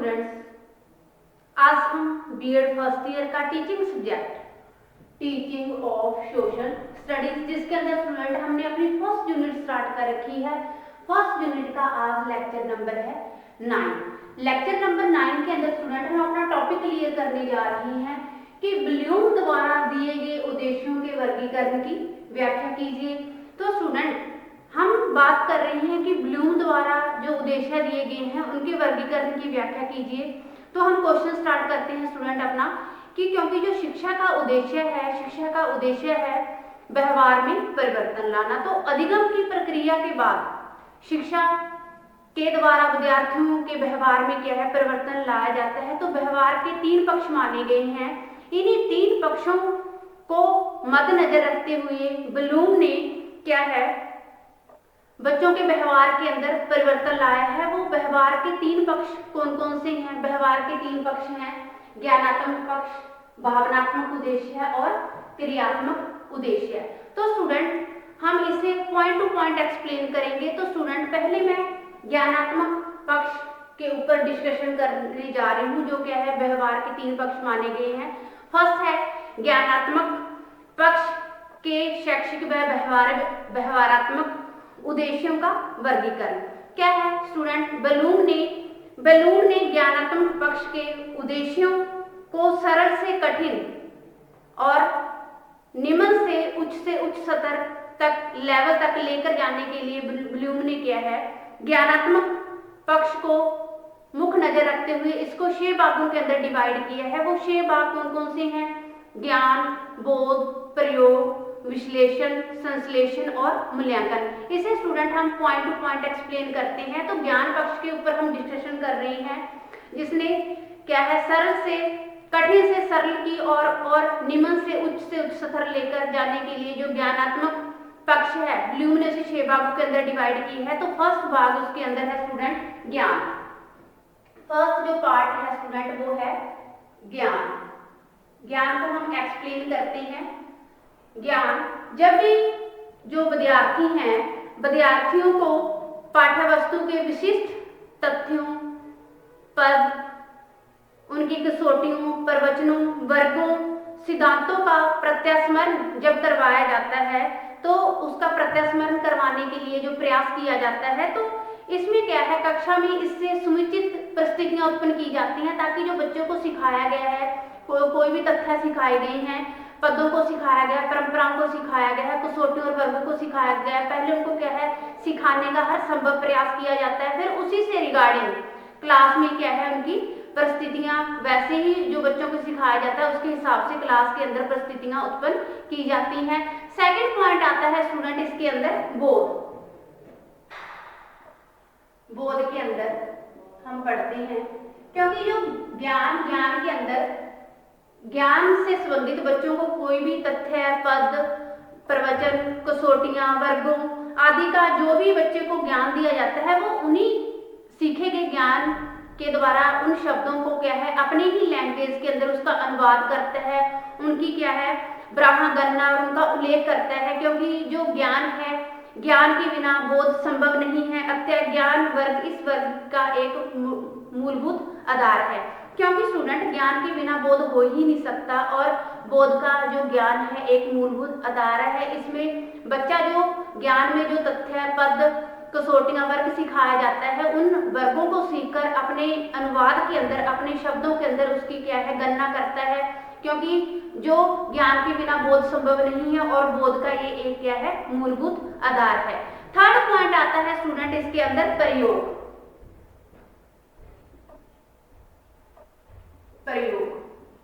Students, आज हम BEd first year का teaching subject teaching of social studies जिसके अंदर स्टूडेंट हमने अपनी फर्स्ट यूनिट स्टार्ट कर रखी है। फर्स्ट यूनिट का आज लेक्चर नंबर है 9। लेक्चर नंबर 9 के अंदर स्टूडेंट हम अपना टॉपिक क्लियर करने जा रहे हैं कि ब्लूम द्वारा दिए गए उद्देश्यों के वर्गीकरण की व्याख्या कीजिए। तो स्टूडेंट हम बात कर रहे हैं कि ब्लूम द्वारा जो उद्देश्य दिए गए हैं उनके वर्गीकरण की व्याख्या कीजिए। तो हम क्वेश्चन स्टार्ट करते हैं स्टूडेंट अपना कि क्योंकि जो शिक्षा का उद्देश्य है व्यवहार में परिवर्तन लाना। तो अधिगम की प्रक्रिया के बाद शिक्षा के द्वारा विद्यार्थियों के व्यवहार में क्या है परिवर्तन लाया जाता है। तो व्यवहार के 3 पक्ष माने गए हैं। इन्हीं 3 पक्षों को मद्देनजर रखते हुए ब्लूम ने क्या है बच्चों के व्यवहार के अंदर परिवर्तन लाया है। वो व्यवहार के 3 पक्ष कौन कौन से हैं? व्यवहार के 3 पक्ष हैं ज्ञानात्मक पक्ष, भावनात्मक उद्देश्य और क्रियात्मक उद्देश्य। तो स्टूडेंट हम इसे पॉइंट टू पॉइंट एक्सप्लेन करेंगे। तो स्टूडेंट पहले मैं ज्ञानात्मक पक्ष के ऊपर डिस्कशन करने जा रही हूँ, जो क्या है व्यवहार के 3 पक्ष माने गए हैं। फर्स्ट है ज्ञानात्मक पक्ष के शैक्षिक व व्यवहारात्मक उद्देश्यों का वर्गीकरण क्या है स्टूडेंट? बलूम ने ज्ञानात्मक पक्ष के उद्देश्यों को सरल से कठिन और निम्न से उच्च स्तर तक लेवल तक लेकर जाने के लिए ब्लूम ने क्या है ज्ञानात्मक पक्ष को मुख्य नजर रखते हुए इसको 6 भागों के अंदर डिवाइड किया है। वो 6 भाग कौन कौन से हैं? ज्ञान, बोध, प्रयोग, विश्लेषण, संश्लेषण और मूल्यांकन। इसे स्टूडेंट हम पॉइंट टू पॉइंट एक्सप्लेन करते हैं। तो ज्ञान पक्ष के ऊपर हम डिस्कशन कर रहे हैं, जिसने क्या है सरल से कठिन से सरल की और निम्न से उच्च स्तर लेकर जाने के लिए जो ज्ञानात्मक पक्ष है ब्लूम ने उसे 6 भागों के अंदर डिवाइड की है। तो फर्स्ट भाग उसके अंदर है स्टूडेंट ज्ञान। फर्स्ट जो पार्ट है स्टूडेंट वो है ज्ञान। ज्ञान को हम एक्सप्लेन करते हैं। ज्ञान जब भी जो विद्यार्थी हैं विद्यार्थियों को पाठ्य वस्तु के विशिष्ट तथ्यों, पद, उनकी कसौटियों, प्रवचनों, वर्गों, सिद्धांतों का प्रत्यास्मरण जब करवाया जाता है तो उसका प्रत्यास्मरण करवाने के लिए जो प्रयास किया जाता है तो इसमें क्या है कक्षा में इससे समुचित परिस्थितियां उत्पन्न की जाती हैं ताकि जो बच्चों को सिखाया गया है कोई भी तथ्य सिखाए गए हैं, पदों को सिखाया गया है, परंपराओं को सिखाया गया है, कसौटियों और वर्गों को सिखाया गया है। पहले उनको क्या है सिखाने का हर संभव प्रयास किया जाता है, फिर उसी से रिगार्डिंग क्लास में क्या है उनकी परिस्थितियां वैसे ही जो बच्चों को सिखाया जाता है उसके हिसाब से क्लास के अंदर परिस्थितियां उत्पन्न की जाती हैं। सेकंड पॉइंट आता है स्टूडेंट इसके अंदर बोध। बोध के अंदर हम पढ़ते हैं क्योंकि जो ज्ञान के अंदर ज्ञान से संबंधित बच्चों को कोई भी तथ्य, पद, प्रवचन, कसौटियां, वर्गों आदि का जो भी बच्चे को ज्ञान दिया जाता है वो उन्हीं सीखे गए ज्ञान के द्वारा उन शब्दों को क्या है अपनी ही लैंग्वेज के अंदर उसका अनुवाद करता है, उनकी क्या है ब्राह्मण गणना और उनका उल्लेख करता है। क्योंकि जो ज्ञान है ज्ञान के बिना बोध संभव नहीं है। अतः ज्ञान वर्ग इस वर्ग का एक मूलभूत आधार है, क्योंकि स्टूडेंट ज्ञान के बिना बोध हो ही नहीं सकता और बोध का जो ज्ञान है एक मूलभूत आधार है। इसमें बच्चा जो ज्ञान में जो तथ्य, पद, कसौटियां, वर्ग सिखाया जाता है उन वर्गों को सीखकर अपने अनुवाद के अंदर अपने शब्दों के अंदर उसकी क्या है गणना करता है, क्योंकि जो ज्ञान के बिना बोध संभव नहीं है और बोध का ये एक क्या है मूलभूत आधार है। थर्ड पॉइंट आता है स्टूडेंट इसके अंदर प्रयोग।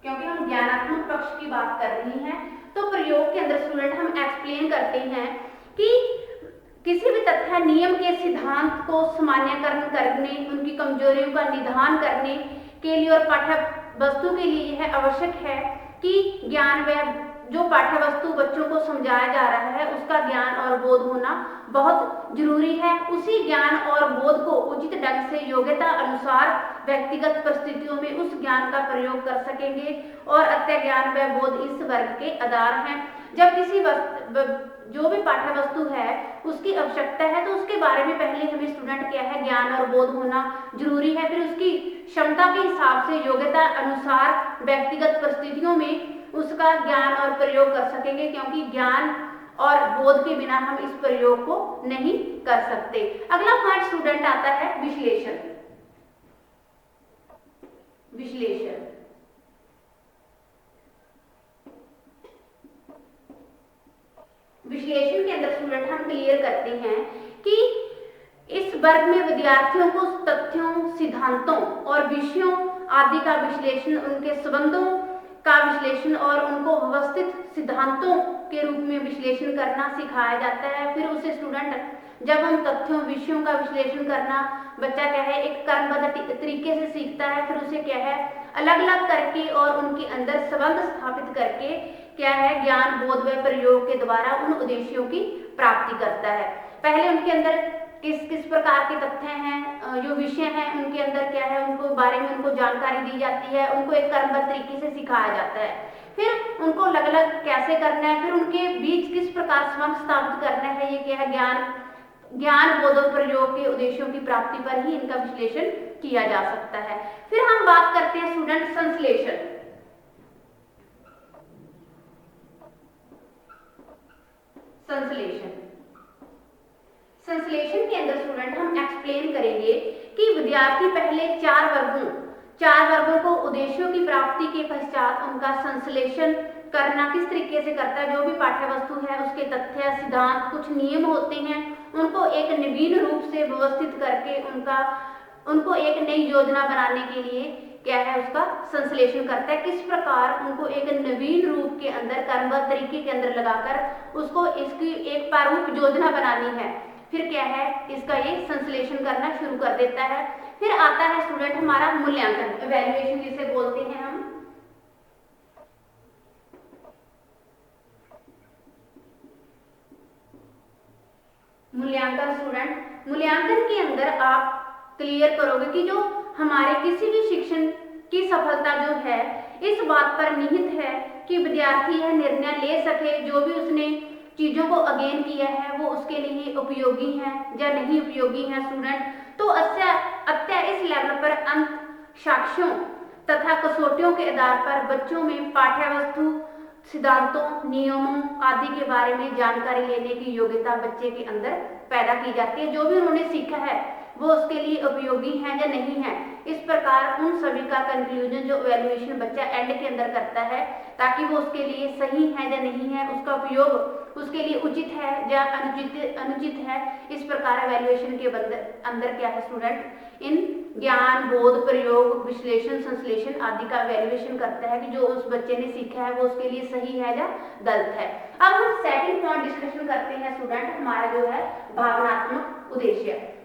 क्योंकि हम ज्ञानात्मक पक्ष की बात कर रही हैं तो प्रयोग के अंदर स्टूडेंट हम एक्सप्लेन करते हैं कि किसी भी तथ्य, नियम के सिद्धांत को सामान्यकरण करने, उनकी कमजोरियों का निदान करने के लिए और पाठ्य वस्तु के लिए यह आवश्यक है कि ज्ञान व जो पाठ्य वस्तु बच्चों को समझाया जा रहा है उसका ज्ञान और बोध होना बहुत जरूरी है। उसी ज्ञान और बोध को उचित ढंग से योग्यता अनुसार व्यक्तिगत परिस्थितियों में उस ज्ञान का प्रयोग कर सकेंगे और अतः ज्ञान व बोध इस वर्ग के आधार हैं। जो भी पाठ्य वस्तु है उसकी आवश्यकता है, तो उसके बारे में पहले हमें स्टूडेंट क्या है ज्ञान और बोध होना जरूरी है। फिर उसकी क्षमता के हिसाब से योग्यता अनुसार व्यक्तिगत परिस्थितियों में उसका ज्ञान और प्रयोग कर सकेंगे, क्योंकि ज्ञान और बोध के बिना हम इस प्रयोग को नहीं कर सकते। अगला पार्ट स्टूडेंट आता है विश्लेषण। विश्लेषण विश्लेषण के अंदर स्टूडेंट हम क्लियर करते हैं कि इस वर्ग में विद्यार्थियों को तथ्यों, सिद्धांतों और विषयों आदि का विश्लेषण, उनके संबंधों का विश्लेषण और उनको व्यवस्थित सिद्धांतों के रूप में विश्लेषण करना सिखाया जाता है। फिर उसे स्टूडेंट जब हम तथ्यों, विषयों का विश्लेषण करना बच्चा क्या है एक क्रमबद्ध तरीके से सीखता है, फिर उसे क्या है अलग अलग करके और उनके अंदर संबंध स्थापित करके क्या है ज्ञान, बोध व प्रयोग के द्वारा उन उद्देश्यों की प्राप्ति करता है। पहले उनके अंदर किस किस प्रकार के तथ्य हैं, जो विषय हैं उनके अंदर क्या है उनको बारे में उनको जानकारी दी जाती है, उनको एक क्रमबद्ध तरीके से सिखाया जाता है। फिर उनको अलग अलग कैसे करना है, फिर उनके बीच किस प्रकार संबंध स्थापित करना है, ये क्या है ज्ञान, बोध और प्रयोग के उद्देश्यों की प्राप्ति पर ही इनका विश्लेषण किया जा सकता है। फिर हम बात करते हैं स्टूडेंट संश्लेषण। संश्लेषण के अंदर स्टूडेंट हम एक्सप्लेन करेंगे कि विद्यार्थी पहले चार वर्गों को उद्देश्यों की प्राप्ति के पश्चात उनका संश्लेषण करना किस तरीके से करता है। जो भी पाठ्य वस्तु है उसके तथ्य, सिद्धांत, कुछ नियम होते हैं, उनको एक नवीन रूप से व्यवस्थित करके उनको एक नई योजना बनाने के लिए क्या है उसका संश्लेषण करता है। किस प्रकार उनको एक नवीन रूप के अंदर क्रमबद्ध तरीके के अंदर लगाकर उसको इसकी एक प्रारूप योजना बनानी है, फिर क्या है इसका ये संश्लेषण करना शुरू कर देता है। फिर आता है स्टूडेंट हमारा मूल्यांकन, इवैल्यूएशन जिसे बोलते हैं हम। मूल्यांकन के अंदर आप क्लियर करोगे कि जो हमारे किसी भी शिक्षण की सफलता जो है इस बात पर निहित है कि विद्यार्थी यह निर्णय ले सके जो भी उसने चीजों को अगेन किया है वो उसके लिए उपयोगी है या नहीं उपयोगी है स्टूडेंट। तो अतः इस लेवल पर अंक, साक्ष्यों तथा कसौटियों के आधार पर बच्चों में पाठ्य वस्तु, सिद्धांतों, नियमों आदि के बारे में जानकारी लेने की योग्यता बच्चे के अंदर पैदा की जाती है। जो भी उन्होंने सीखा है वो उसके लिए उपयोगी है या नहीं है, इस प्रकार उन सभी का कंक्लूजन जो इवैल्यूएशन बच्चा एंड के अंदर करता है ताकि वो उसके लिए सही है या नहीं है, उसका उपयोग उसके लिए उचित है या अनुचित है। इस प्रकार इवैल्यूएशन के अंदर क्या है स्टूडेंट इन ज्ञान, बोध, प्रयोग, विश्लेषण, संश्लेषण आदि का इवैल्यूएशन करता है कि जो उस बच्चे ने सीखा है वो उसके लिए सही है या गलत है। अब हम सेकंड पॉइंट डिस्कशन करते हैं स्टूडेंट हमारा जो है भावनात्मक उद्देश्य।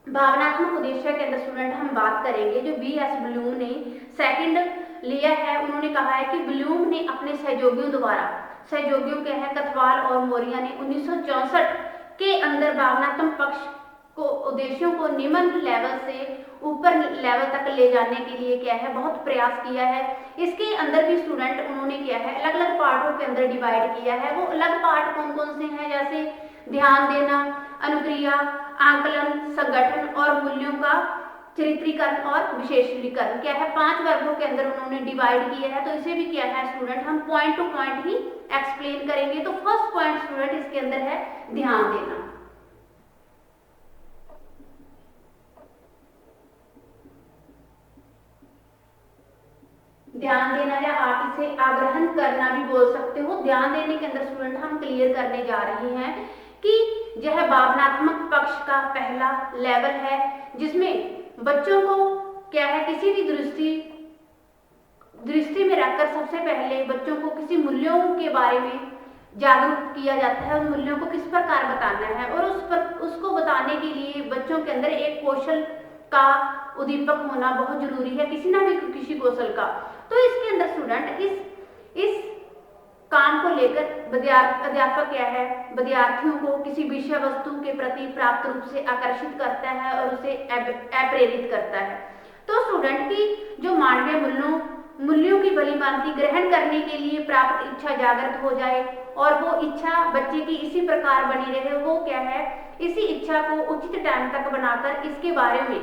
भावनात्मक उद्देश्य के अंदर स्टूडेंट हम बात करेंगे जो B.S. ब्लूम ने सेकंड लिया है। उन्होंने कहा है कि ब्लूम ने अपने सहयोगियों के हैं कथवाल और मोरिया ने 1964 के अंदर भावनात्मक पक्ष को उद्देश्यों को निम्न लेवल से ऊपर लेवल तक ले जाने के लिए क्या है बहुत प्रयास किया है। इसके अंदर भी स्टूडेंट उन्होंने क्या है अलग अलग पार्टों के अंदर डिवाइड किया है। वो अलग पार्ट कौन कौन से हैं, जैसे ध्यान देना, अनुक्रिया, आंकलन, संगठन और मूल्यों का चरित्रीकरण और विशेषीकरण क्या है 5 वर्गों के अंदर उन्होंने डिवाइड किया है। तो इसे भी क्या है स्टूडेंट हम पॉइंट टू पॉइंट ही एक्सप्लेन करेंगे। तो फर्स्ट पॉइंट स्टूडेंट इसके अंदर है ध्यान देना। ध्यान देना या आप इसे आग्रहण करना भी बोल सकते हो। ध्यान देने के अंदर स्टूडेंट हम क्लियर करने जा रहे हैं कि यह भावनात्मक पक्ष का पहला लेवल है जिसमें बच्चों को क्या है किसी भी दृष्टि में रखकर सबसे पहले बच्चों को किसी मूल्यों के बारे में जागरूक किया जाता है। उन मूल्यों को किस प्रकार बताना है और उसको बताने के लिए बच्चों के अंदर एक कौशल का उद्दीपक होना बहुत जरूरी है, किसी कौशल का। तो इसके अंदर स्टूडेंट इस काम को लेकर अध्यापक क्या है विद्यार्थियों को किसी विषय वस्तु के प्रति प्राप्त रूप से आकर्षित करता है और उसे अप्रेरित करता है। तो स्टूडेंट की जो मानवीय मूल्यों मूल्यों की भलीभांति ग्रहण करने के लिए प्राप्त इच्छा जागृत हो जाए और वो इच्छा बच्चे की इसी प्रकार बनी रहे। वो क्या है, इसी इच्छा को उचित टाइम तक बनाकर इसके बारे में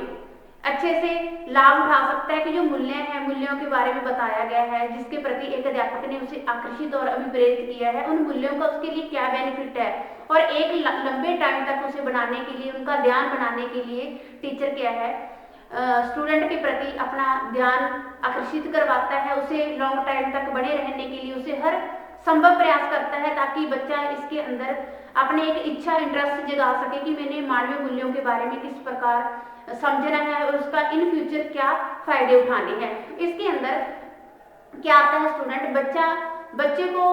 अच्छे से लाभ उठा सकता है कि जो मूल्य हैं, मूल्यों के बारे में बताया गया है, जिसके प्रति एक अध्यापक ने उसे आकर्षित और अभिप्रेरित किया है, उन मूल्यों का उसके लिए क्या बेनिफिट है और एक लंबे टाइम तक उसे बनाने के लिए, उनका ध्यान बनाने के लिए टीचर क्या है, स्टूडेंट के प्रति अपना ध्यान आकर्षित करवाता है, उसे लॉन्ग टाइम तक बने रहने के लिए उसे हर संभव प्रयास करता है ताकि बच्चा इसके अंदर अपने एक इच्छा, इंटरेस्ट जगा सके कि मैंने मानवीय मूल्यों के बारे में किस प्रकार समझना है और उसका इन फ्यूचर क्या फायदे उठाने हैं। इसके अंदर क्या आता है, स्टूडेंट बच्चे को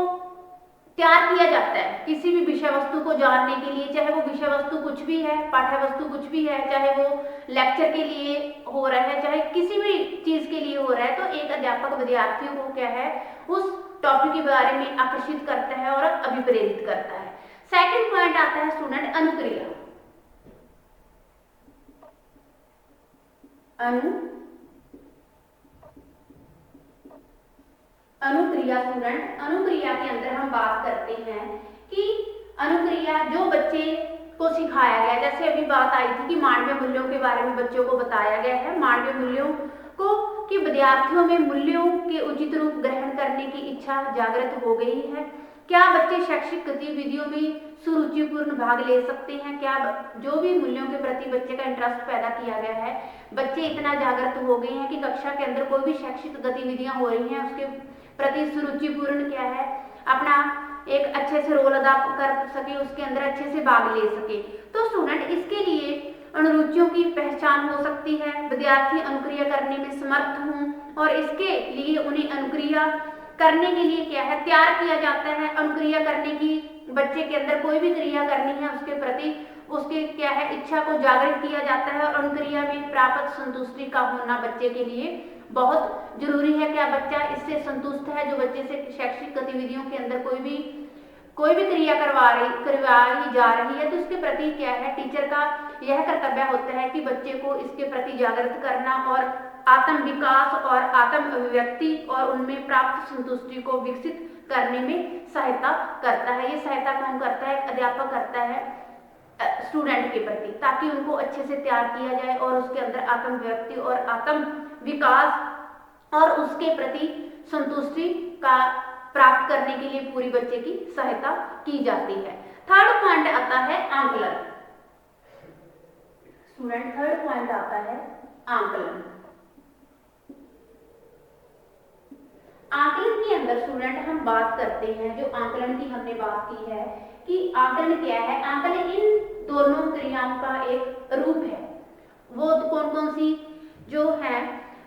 तैयार किया जाता है किसी भी विषय वस्तु को जानने के लिए, चाहे वो विषय वस्तु कुछ भी है, पाठ्य वस्तु कुछ भी है, चाहे वो लेक्चर के लिए हो रहा है, चाहे किसी भी चीज के लिए हो रहा है, तो एक अध्यापक विद्यार्थियों को क्या है, उस टॉपिक के बारे में आकर्षित करता है और अभिप्रेरित करता है। सेकंड पॉइंट आता है स्टूडेंट अनुक्रिया। अनुक्रिया स्टूडेंट, अनुक्रिया के अंदर हम बात करते हैं कि अनुक्रिया जो बच्चे को सिखाया गया, जैसे अभी बात आई थी कि मानवीय मूल्यों के बारे में बच्चों को बताया गया है, मानवीय मूल्यों को कि विद्यार्थियों में मूल्यों के उचित रूप ग्रहण करने की इच्छा जागृत हो गई है। क्या बच्चे शैक्षिक गतिविधियों में सुरुचिपूर्ण भाग ले सकते हैं? क्या जो भी मूल्यों के प्रति बच्चे का इंटरेस्ट पैदा किया गया है, बच्चे इतना जागृत हो गए हैं कि कक्षा के अंदर कोई भी शैक्षिक गतिविधियां हो रही हैं उसके प्रति सुरुचिपूर्ण क्या है, अपना एक अच्छे से रोल अदा कर सके, उसके अंदर अच्छे से भाग ले सके। तो स्टूडेंट इसके लिए अनुरुचियों की पहचान हो सकती है, विद्यार्थी अनुक्रिया करने में समर्थ हों और इसके लिए उन्हें अनुक्रिया करने के लिए क्या है, तैयार किया जाता है। अनुक्रिया करने की, बच्चे के अंदर कोई भी क्रिया करनी है उसके प्रति उसके क्या है, इच्छा को जागृत किया जाता है और अनुक्रिया में प्राप्त संतुष्टि का होना बच्चे के लिए बहुत जरूरी है। क्या बच्चा इससे संतुष्ट है, जो बच्चे से शैक्षिक गतिविधियों के अंदर कोई भी क्रिया करवाई जा रही है, तो उसके प्रति क्या है, टीचर का यह कर्तव्य होता है कि बच्चे को इसके प्रति जागृत करना और आत्म विकास और आत्म अभिव्यक्ति और उनमें प्राप्त संतुष्टि को विकसित करने में सहायता करता है। ये सहायता कौन करता है? अध्यापक करता है स्टूडेंट के प्रति, ताकि उनको अच्छे से तैयार किया जाए और उसके अंदर आत्म व्यक्ति और आत्म विकास और उसके प्रति संतुष्टि का प्राप्त करने के लिए पूरी बच्चे की सहायता की जाती है। थर्ड पॉइंट आता है आंकलन। स्टूडेंट थर्ड पॉइंट आता है आंकलन। आंकलन के अंदर स्टूडेंट हम बात करते हैं, जो आंकलन की हमने बात की है कि आंकलन क्या है। आंकलन इन दोनों क्रियाओं का एक रूप है। वो कौन कौन सी जो है,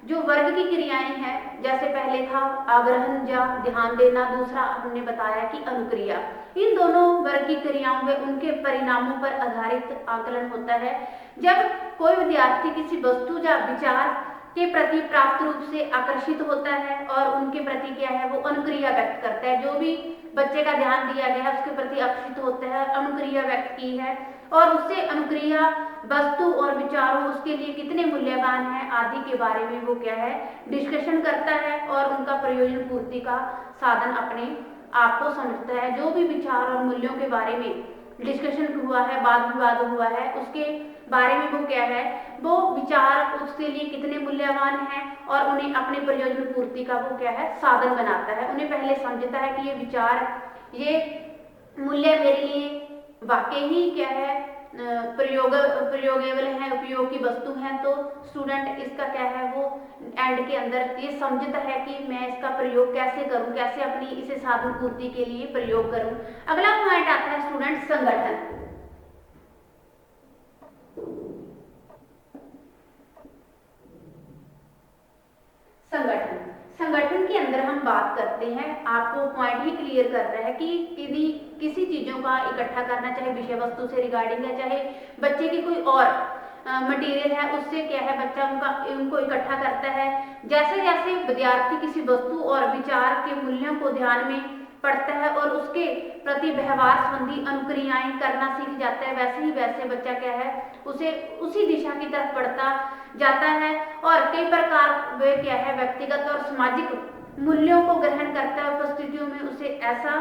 जो वर्ग की क्रियाएं हैं, जैसे पहले था आग्रहण या ध्यान देना, दूसरा हमने बताया कि अनुक्रिया। इन दोनों वर्ग की क्रियाओं में उनके परिणामों पर आधारित आंकलन होता है। जब कोई विद्यार्थी किसी वस्तु या विचार के प्रति प्राप्त रूप से आकर्षित होता है और उनके प्रति क्या है, वो अनुक्रिया व्यक्त करता है। जो भी बच्चे का ध्यान दिया गया है उसके प्रति आकर्षित होता है, अनुक्रिया व्यक्त की है और उससे अनुक्रिया वस्तु और विचारों उसके लिए कितने मूल्यवान है आदि के बारे में वो क्या है, डिस्कशन करता है और उनका प्रयोजन पूर्ति का साधन अपने आप को समझता है। जो भी विचार और मूल्यों के बारे में डिस्कशन हुआ है, वाद विवाद हुआ है, उसके बारे में वो क्या है, वो विचार उसके लिए कितने मूल्यवान हैं और उन्हें अपने प्रयोजन पूर्ति का वो क्या है, साधन बनाता है। उन्हें पहले समझता है कि ये विचार, ये मूल्य मेरे लिए वाकई ही क्या है, प्रयोगेबल है, उपयोग की वस्तु है। तो स्टूडेंट इसका क्या है, वो एंड के अंदर ये समझता है कि मैं इसका प्रयोग कैसे करूं, कैसे अपनी इसे साधन पूर्ति के लिए प्रयोग करूं। अगला पॉइंट आता है स्टूडेंट संगठन। संगठन के अंदर हम बात करते हैं, आपको पॉइंट ही क्लियर कर रहा है कि किसी चीजों का इकट्ठा करना, चाहे विषय वस्तु से रिगार्डिंग है, चाहे बच्चे की कोई और मटेरियल है, उससे क्या है, बच्चा उनको इकट्ठा करता है। जैसे जैसे विद्यार्थी किसी वस्तु और विचार के मूल्यों को ध्यान में पढ़ता है और उसके प्रति व्यवहार संबंधी अनुक्रियाएं करना सीख जाता है, वैसे ही वैसे बच्चा क्या है उसे उसी दिशा की तरफ बढ़ता जाता है और कई प्रकार वे क्या है व्यक्तिगत और सामाजिक मूल्यों को ग्रहण करता है। परिस्थितियों में उसे ऐसा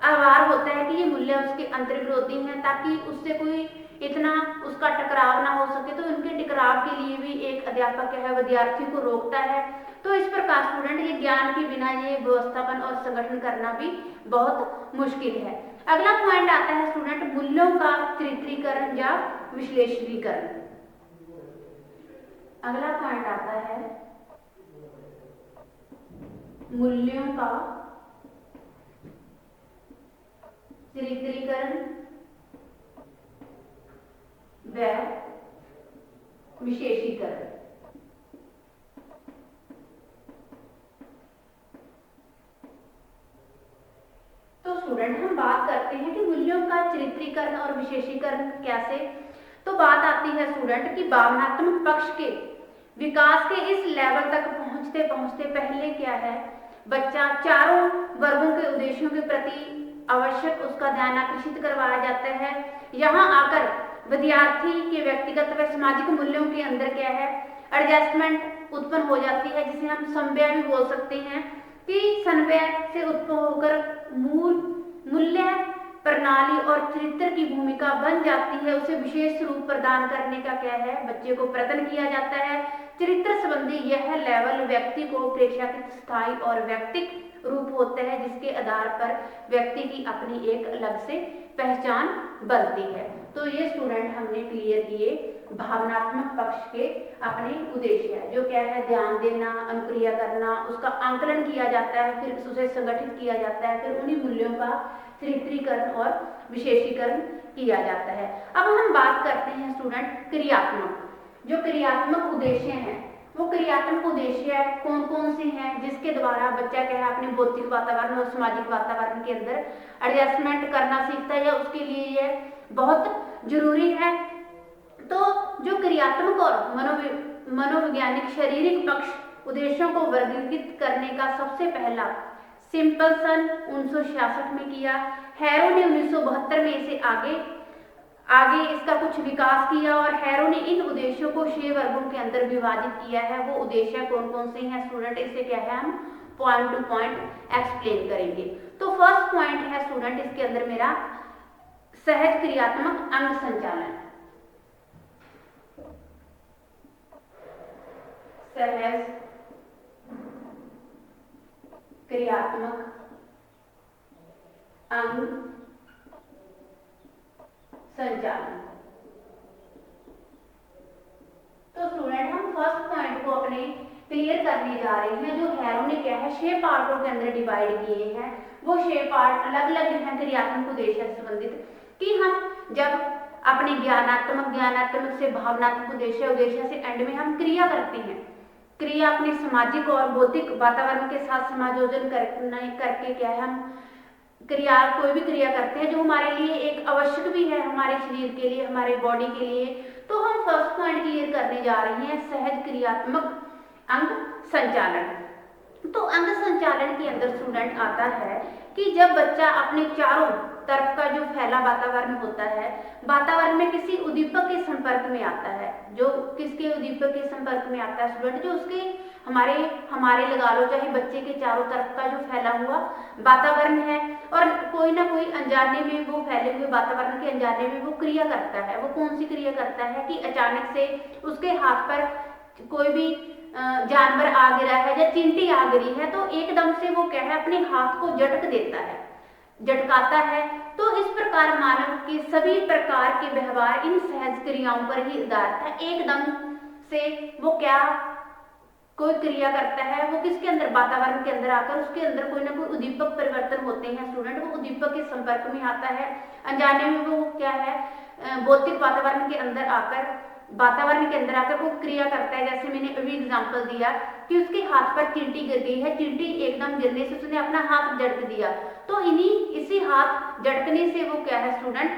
आभार होता है कि ये मूल्य उसके अंतर्विरोधी हैं, ताकि उससे कोई इतना उसका टकराव ना हो सके। तो उनके टकराव के लिए भी एक अध्यापक है विद्यार्थी को रोकता है। तो इस प्रकार स्टूडेंट ये ज्ञान के बिना ये व्यवस्थापन और संगठन करना भी बहुत मुश्किल है। अगला पॉइंट आता है स्टूडेंट मूल्यों का चरित्रीकरण या विश्लेषणीकरण। अगला पॉइंट आता है मूल्यों का चरित्रीकरण व विशेषीकरण। तो स्टूडेंट हम बात करते हैं कि मूल्यों का चरित्रीकरण और विशेषीकरण कैसे। तो बात आती है स्टूडेंट कि भावनात्मक पक्ष के विकास के इस लेवल तक पहुंचते पहुंचते पहले क्या है बच्चा चारों वर्गों के उद्देश्यों के प्रति आवश्यक उसका ध्यान आकर्षित करवाया जाता है। यहाँ आकर विद्यार्थी के व्यक्तिगत व सामाजिक मूल्यों के अंदर क्या है एडजस्टमेंट उत्पन्न हो जाती है, जिसे हम समन्वय भी बोल सकते हैं कि समन्वय से उत्पन्न होकर मूल्य प्रणाली और चरित्र की भूमिका बन जाती है। उसे विशेष रूप प्रदान करने का क्या है बच्चे को प्रयत्न किया जाता है। चरित्र संबंधी यह लेवल व्यक्ति को अपेक्षाकृत स्थायी और व्यक्तिक रूप होता है, जिसके आधार पर व्यक्ति की अपनी एक अलग से पहचान बनती है। तो ये स्टूडेंट हमने क्लियर किए भावनात्मक पक्ष के अपने उद्देश्य है, जो क्या है ध्यान देना, अनुक्रिया करना, उसका आंकलन किया जाता है, फिर उसे संगठित किया जाता है, फिर उन्हीं मूल्यों का चरित्रीकरण और विशेषीकरण किया जाता है। अब हम बात करते हैं स्टूडेंट क्रियात्मक, जो क्रियात्मक उद्देश्य हैं वो क्रियात्मक उद्देश्य कौन कौन से हैं जिसके द्वारा बच्चा क्या है अपने भौतिक वातावरण और सामाजिक वातावरण के अंदर एडजस्टमेंट करना सीखता है, या उसके लिए यह बहुत जरूरी है। तो जो क्रियात्मक और मनोवैज्ञानिक शारीरिक पक्ष उद्देश्यों को वर्गीकृत करने का सबसे पहला सिंपलसन 1966 में किया। हैरो ने 1972 में इसे आगे इसका कुछ विकास किया और हैरो ने इन उद्देश्यों को 6 वर्गों के अंदर विभाजित किया है। वो उद्देश्य कौन कौन से हैं स्टूडेंट, इससे क्या है हम पॉइंट टू पॉइंट एक्सप्लेन करेंगे। तो फर्स्ट पॉइंट है स्टूडेंट इसके अंदर मेरा सहज क्रियात्मक अंग संचालन। सहज क्रियात्मक अंग संचालन। तो स्टूडेंट हम फर्स्ट पॉइंट को अपने क्लियर करने जा रहे हैं। जो हैरो ने क्या है 6 पार्टों के अंदर डिवाइड किए हैं, वो 6 पार्ट अलग अलग हैं क्रियात्मक उद्देश्य से संबंधित, कि हम जब अपने ज्ञानात्मक से भावनात्मक उद्देश्य से एंड में हम क्रिया करते हैं। क्रिया अपने सामाजिक और बौद्धिक वातावरण के साथ समायोजन करके क्या है हम क्रिया कोई भी क्रिया करते हैं जो हमारे लिए एक आवश्यक भी है, हमारे शरीर के लिए, हमारे बॉडी के लिए। तो हम फर्स्ट पॉइंट क्लियर करने जा रहे हैं सहज क्रियात्मक अंग संचालन। तो अंग संचालन के अंदर स्टूडेंट आता है कि जब बच्चा अपने चारों तरफ का जो फैला वातावरण होता है, वातावरण में किसी उद्दीपक के संपर्क में आता है। जो किसके उद्दीपक के संपर्क में आता है स्टूडेंट, जो उसके हमारे लगा लो चाहे बच्चे के चारों तरफ का जो फैला हुआ वातावरण है, और कोई ना कोई अनजाने में वो फैले हुए वातावरण के अनजाने में वो क्रिया करता है। वो कौन सी क्रिया करता है कि अचानक से उसके हाथ पर कोई भी जानवर आ गिरा है या चींटी आ गिरी है, तो एकदम से वो क्या है अपने हाथ को झटक देता है, झटकाता है। तो इस प्रकार मानव के सभी प्रकार के व्यवहार इन सहज क्रियाओं पर ही आधारित है। एकदम से वो क्या कोई क्रिया करता है, वो किसके अंदर वातावरण के अंदर आकर उसके अंदर कोई ना कोई उद्दीपक परिवर्तन होते हैं स्टूडेंट, वो उद्दीपक के संपर्क में आता है, अनजाने में वो क्या है भौतिक वातावरण के अंदर आकर वो क्रिया करता है। जैसे मैंने अभी एग्जांपल दिया कि उसके हाथ पर चींटी गिर गई है, चींटी एकदम गिरने से उसने अपना हाथ झटक दिया, तो इसी हाथ झटकने से वो क्या है स्टूडेंट,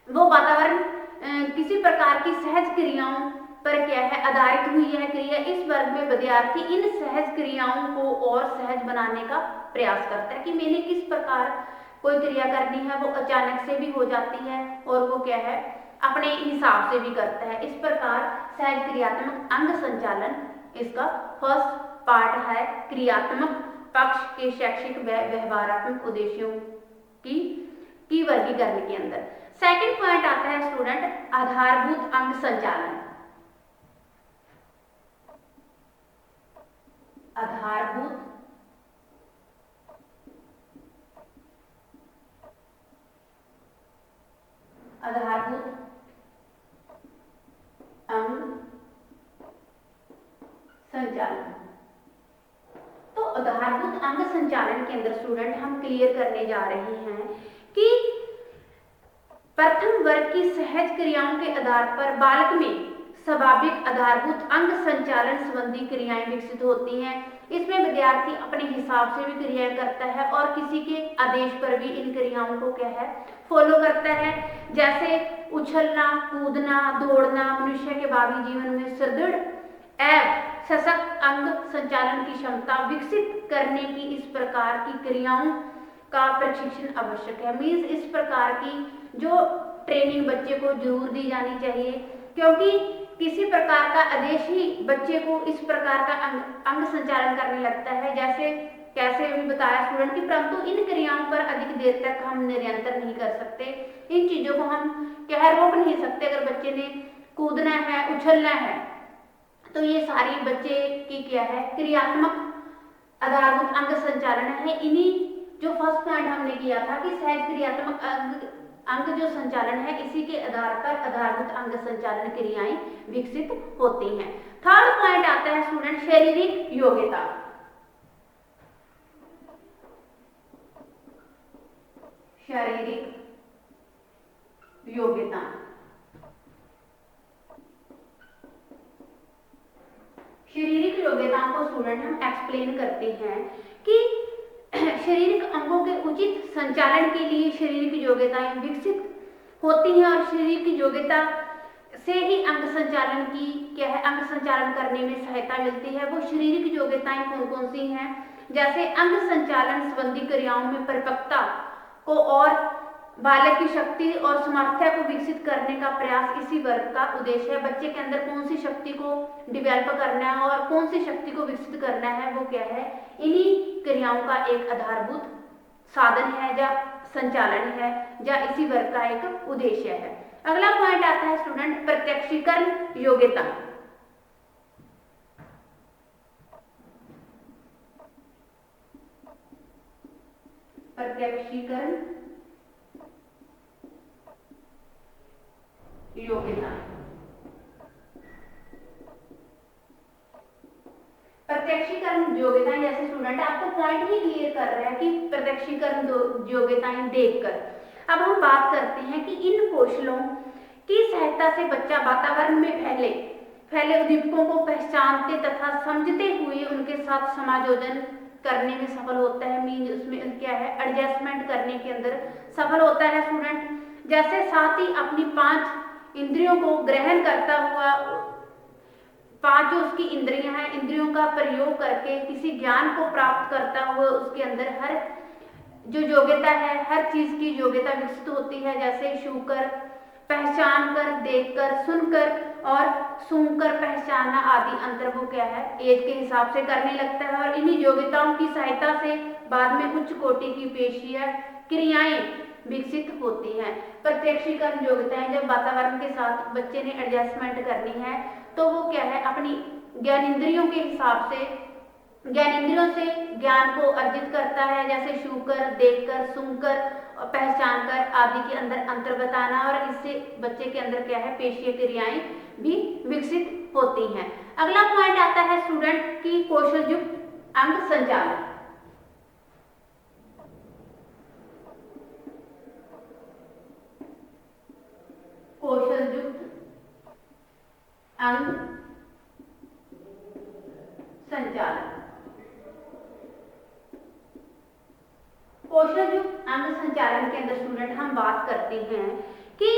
वो वातावरण किसी प्रकार की सहज क्रियाओं पर क्या है आधारित हुई है क्रिया। इस वर्ग में विद्यार्थी इन सहज क्रियाओं को और सहज बनाने का प्रयास करता है कि मैंने किस प्रकार कोई क्रिया करनी है, वो अचानक से भी हो जाती है और वो क्या है अपने हिसाब से भी करता है। इस प्रकार सहज क्रियात्मक अंग संचालन इसका फर्स्ट पार्ट है, क्रियात्मक पक्ष के शैक्षिक व व्यवहारात्मक उद्देश्यों की वर्गीकरण के अंदर। सेकंड पॉइंट आता है स्टूडेंट आधारभूत अंग संचालन। आधारभूत अंग संचालन। तो आधारभूत अंग संचालन के अंदर स्टूडेंट हम क्लियर करने जा रहे हैं कि प्रथम वर्ग की सहज क्रियाओं के आधार पर बालक में स्वाभाविक आधारभूत अंग संचालन संबंधी क्रियाएं विकसित होती हैं। इसमें विद्यार्थी अपने हिसाब से भी क्रियाएं करता है और किसी के आदेश पर भी इन क्रियाओं को क्या है फॉलो करता है। जैसे उछलना, कूदना, दौड़ना मनुष्य के भावी जीवन में सुदृढ़ एवं सशक्त अंग संचालन की क्षमता विकसित करने की इस प्रकार की क्रियाओं का प्रशिक्षण आवश्यक है। मीन्स इस प्रकार की जो ट्रेनिंग बच्चे को जरूर दी जानी चाहिए, क्योंकि किसी प्रकार का आदेश ही बच्चे को इस प्रकार का अंग संचालन करने लगता है। जैसे कैसे अभी बताया स्टूडेंट की, परंतु इन क्रियाओं पर अधिक देर तक हम निरंतर नहीं कर सकते। इन चीजों को हम क्या है रोक नहीं सकते। अगर बच्चे ने कूदना है, उछलना है, तो ये सारी बच्चे की क्या है क्रियात्मक आधारभूत अंग संचालन है। इन्हीं जो फर्स्ट पॉइंट हमने किया था कि सहज क्रियात्मक अंग जो संचालन है, इसी के आधार पर आधारभूत अंग संचालन क्रियाएं विकसित होती हैं। थर्ड पॉइंट आता है स्टूडेंट शारीरिक योग्यता। शारीरिक योग्यता शारीरिक योग्यताओं को स्टूडेंट हम एक्सप्लेन करते हैं कि शारीरिक अंगों के उचित संचालन के लिए शारीरिक योग्यताएं विकसित होती हैं और शारीरिक योग्यता से ही अंग संचालन की क्या है अंग संचालन करने में सहायता मिलती है। वो शारीरिक योग्यताएं कौन कौन सी हैं? जैसे अंग संचालन संबंधी क्रियाओं में परिपक्वता को और बालक की शक्ति और सामर्थ्य को विकसित करने का प्रयास इसी वर्ग का उद्देश्य है। बच्चे के अंदर कौन सी शक्ति को डेवलप करना है और कौन सी शक्ति को विकसित करना है, वो क्या है इन्हीं क्रियाओं का एक आधारभूत साधन है या संचालन है या इसी वर्ग का एक उद्देश्य है। अगला पॉइंट आता है स्टूडेंट प्रत्यक्षीकरण योग्यता। प्रत्यक्षीकरण योग्यता। प्रत्यक्षीकरण योग्यताएं जैसे स्टूडेंट आपको पॉइंट ही क्लियर कर रहा है कि प्रत्यक्षीकरण योग्यताएं देखकर। अब हम बात करते हैं कि इन कौशलों की सहायता से बच्चा वातावरण में फैले उद्दीपकों को पहचानते तथा समझते हुए उनके साथ समायोजन करने में सफल होता है। मीन उसमें क्या है एडजस्टमेंट करने के अंदर सफल होता है स्टूडेंट। जैसे साथ ही अपनी 5 इंद्रियों को ग्रहण करता हुआ 5 जो उसकी इंद्रियां हैं, इंद्रियों का प्रयोग करके किसी ज्ञान को प्राप्त करता हुआ उसके अंदर हर जो योग्यता है, हर चीज की योग्यता विकसित होती है। जैसे छूकर, पहचान कर, देखकर, सुनकर और सूंघकर पहचानना आदि अंतर वो क्या है एज के हिसाब से करने लगता है और इन्हीं योग्यताओं की सहायता से बाद में उच्च कोटि की पेशियां क्रियाएं विकसित होती हैं। प्रत्यक्षीकरण योग्यताएं जब वातावरण के साथ बच्चे ने एडजस्टमेंट करनी है तो वो क्या है अपनी ज्ञानेंद्रियों के हिसाब से ज्ञानेंद्रियों से ज्ञान को अर्जित करता है। जैसे छूकर, देखकर, सुनकर और पहचान कर आदि के अंदर अंतर बताना और इससे बच्चे के अंदर क्या है पेशीय क्रियाएं भी विकसित होती हैं। अगला पॉइंट आता है स्टूडेंट की कौशल युक्त अंग संचालन। कौशल युक्त अंग संचालन। कौशल युक्त अंग संचालन के अंदर स्टूडेंट हम बात करते हैं कि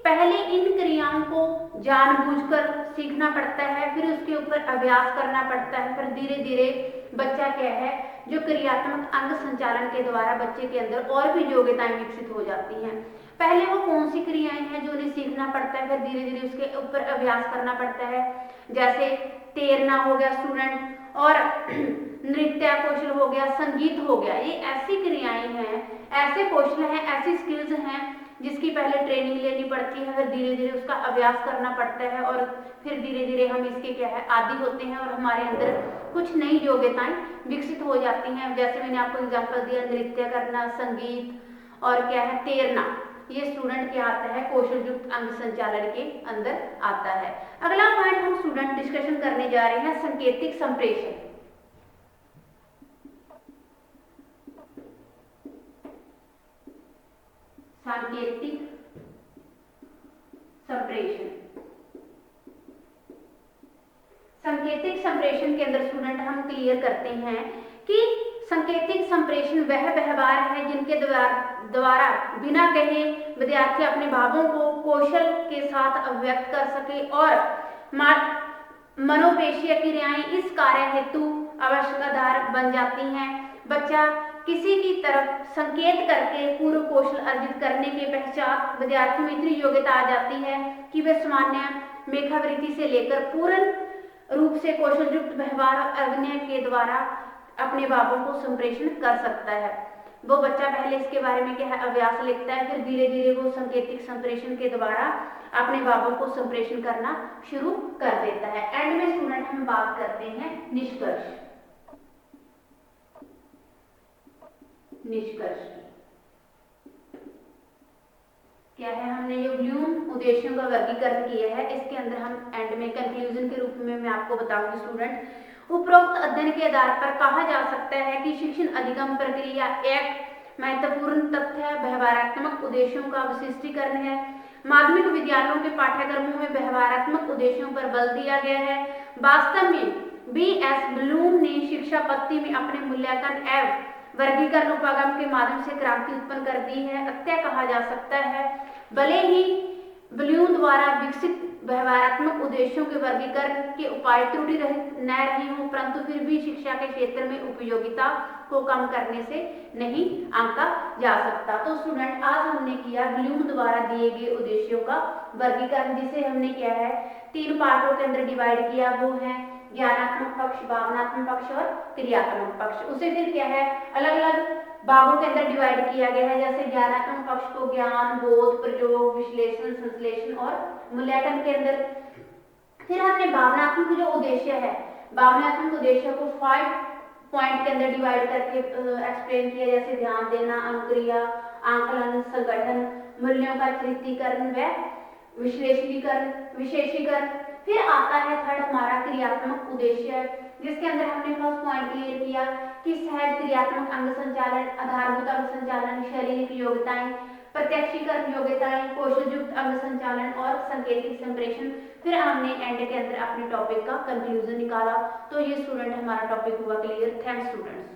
पहले इन क्रियाओं को जानबूझकर सीखना पड़ता है, फिर उसके ऊपर अभ्यास करना पड़ता है, फिर धीरे धीरे बच्चा क्या है जो क्रियात्मक अंग संचालन के द्वारा बच्चे के अंदर और भी योग्यताएं विकसित हो जाती हैं। पहले वो कौन सी क्रियाएं हैं जो उन्हें सीखना पड़ता है, फिर धीरे धीरे उसके ऊपर अभ्यास करना पड़ता है। जैसे तैरना हो गया स्टूडेंट, और नृत्य कौशल हो गया, संगीत हो गया। ये ऐसी क्रियाएं हैं, ऐसे कौशल हैं, ऐसी स्किल्स हैं जिसकी पहले ट्रेनिंग लेनी पड़ती है, फिर धीरे धीरे उसका अभ्यास करना पड़ता है, और फिर धीरे धीरे हम इसके क्या है आदी होते हैं और हमारे अंदर कुछ नई योग्यताएं विकसित हो जाती हैं। जैसे मैंने आपको एग्जांपल दिया, नृत्य करना, संगीत और क्या है तैरना, ये स्टूडेंट क्या आता है कौशल युक्त अंग संचालन के अंदर आता है। अगला पॉइंट हम स्टूडेंट डिस्कशन करने जा रहे हैं सांकेतिक संप्रेषण। सांकेतिक संप्रेषण। सांकेतिक संप्रेषण के अंदर स्टूडेंट हम क्लियर करते हैं कि सांकेतिक संप्रेषण वह व्यवहार है जिनके द्वारा बिना कहे विद्यार्थी अपने भावों को कौशल के साथ अभिव्यक्त कर सके और मनोपेशीय क्रियाएं इस कार्य हेतु आवश्यक आधार बन जाती हैं। बच्चा किसी की तरफ संकेत करके पूर्व कौशल अर्जित करने के पश्चात विद्यार्थी में इतनी योग्यता आ जाती है कि वह सामान्य मेधावृत्ति से लेकर पूर्ण रूप से कौशल युक्त व्यवहार अभिनय के द्वारा अपने भावों को संप्रेषण कर सकता है। वो बच्चा पहले इसके बारे में क्या है अभ्यास लिखता है, फिर धीरे धीरे वो सांकेतिक संप्रेषण के द्वारा अपने भावों को संप्रेषण करना शुरू कर देता है। एंड में स्टूडेंट हम बात करते हैं निष्कर्ष। निष्कर्ष क्या है, हमने ये ब्लूम उद्देश्यों का वर्गीकरण किया है, इसके अंदर हम एंड में कंक्लूजन के रूप में मैं आपको बताऊंगी स्टूडेंट। उपरोक्त अध्ययन के आधार पर कहा जा सकता है कि शिक्षण अधिगम प्रक्रिया एक महत्वपूर्ण तथ्य व्यवहारात्मक उद्देश्यों का विशिष्टीकरण है। माध्यमिक विद्यालयों के पाठ्यक्रमों में व्यवहारात्मक उद्देश्यों पर बल दिया गया है। वास्तव में B.S. ब्लूम ने शिक्षा पद्धति में अपने मूल्यांकन एवं वर्गीकरण उपागम के माध्यम से क्रांति उत्पन्न कर दी है। अतः कहा जा सकता है भले ही ब्लूम द्वारा विकसित व्यवहारात्मक उद्देश्यों के वर्गीकरण के उपाय त्रुटि रहित न रहे हों, परंतु फिर भी शिक्षा के क्षेत्र में उपयोगिता को कम करने से नहीं आंका जा सकता। तो स्टूडेंट आज हमने किया ब्लूम द्वारा दिए गए उद्देश्यों का वर्गीकरण, जिसे हमने क्या है 3 पार्टों के अंदर डिवाइड किया, वो है ज्ञानात्मक पक्ष, भावनात्मक पक्ष और क्रियात्मक पक्ष। उसे फिर क्या है अलग अलग भागों के अंदर डिवाइड किया गया है। जैसे ज्ञानात्मक पक्ष को ज्ञान, बोध, प्रयोग, विश्लेषण, संश्लेषण और मूल्यांकन के अंदर। फिर हमने भावनात्मक जो उद्देश्य है, भावनात्मक उद्देश्य को 5 पॉइंट के अंदर डिवाइड करके एक्सप्लेन किया, जैसे ध्यान देना, अनुक्रिया, आंकलन, संगठन, मूल्यों का तृतीयकरण व विशेषीकरण। फिर आता है थर्ड हमारा क्रियात्मक उद्देश्य, जिसके अंदर हमने फर्स्ट पॉइंट क्लियर किया कि सहज क्रियात्मक अंग संचालन, आधारभूत अंग संचालन, शारीरिक योग्यताएं, प्रत्यक्षीकरण योग्यताएं, कौशल युक्त अंग संचालन और सांकेतिक संप्रेषण। फिर हमने एंड के अंदर अपने टॉपिक का कंक्लूजन निकाला। तो ये स्टूडेंट हमारा टॉपिक हुआ क्लियर। Thanks students.